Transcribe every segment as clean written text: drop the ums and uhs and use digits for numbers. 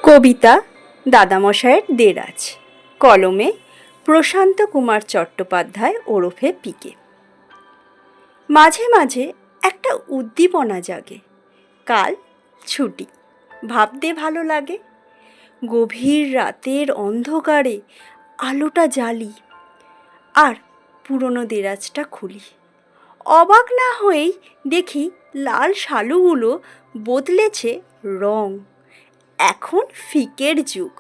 কবিতা দাদামশায়ের দেরাজ, কলমে প্রশান্ত কুমার চট্টোপাধ্যায় ওরফে পিকে। মাঝে মাঝে একটা উদ্দীপনা জাগে, কাল ছুটি, ভাবতে ভালো লাগে। গভীর রাতের অন্ধকারে আলোটা জ্বালি আর পুরনো দেরাজটা খুলি। অবাক না হয়েই দেখি লাল শালুগুলো বদলেছে রং। এখন ফিকের যুগ,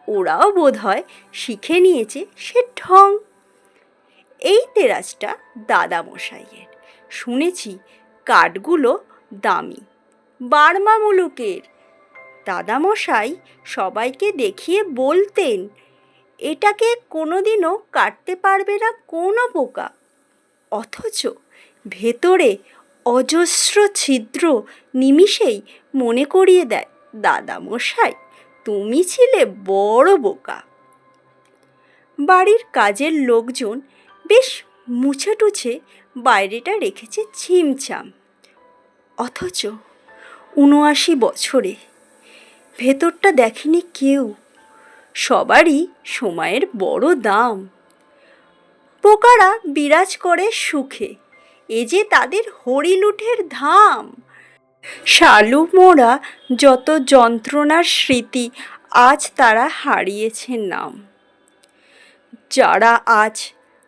ওরাও বোধহয় শিখে নিয়েছে সে ঢং। এই দেরাজটা দাদামশাইয়ের, শুনেছি কাঠগুলো দামি, বার্মা মুলুকের। দাদামশাই সবাইকে দেখিয়ে বলতেন, এটাকে কোনোদিনও কাটতে পারবে না কোনো পোকা। অথচ ভেতরে অজস্র ছিদ্র নিমিষেই মনে করিয়ে দেয়, দাদামশাই তুমি ছিলে বড় বোকা। বাড়ির কাজের লোকজন বেশ মুছে টুছে বাইরেটা রেখেছে ছিমছাম। অথচ ৭৯ বছরে ভেতরটা দেখেনি কেউ। সবারই সময়ের বড় দাম। পোকারা বিরাজ করে সুখে, এ যে তাদের হরিলুঠের ধাম। শালু মোড়া যত যন্ত্রণার স্মৃতি, আজ তারা হারিয়েছে নাম। যারা আজ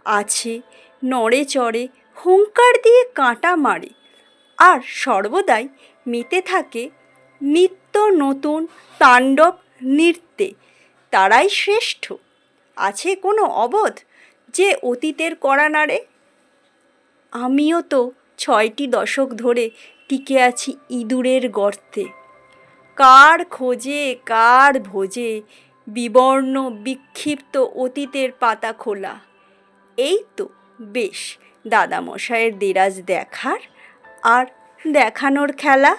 আছে নড়ে চড়ে, হুঙ্কার দিয়ে কাঁটা মারে, আর সর্বদাই মেতে থাকে নিত্য নতুন তাণ্ডব নৃত্যে, তারাই শ্রেষ্ঠ। আছে কোনো অবোধ যে অতীতের কড়া নাড়ে? আমিও তো ৬টি দশক ধরে টিকে আছি ইঁদুরের গর্তে। কার খোঁজে কার ভোজে বিবর্ণ বিক্ষিপ্ত অতীতের পাতা খোলা। এই তো বেশ দাদামশায়ের দেরাজ দেখার আর দেখানোর খেলা।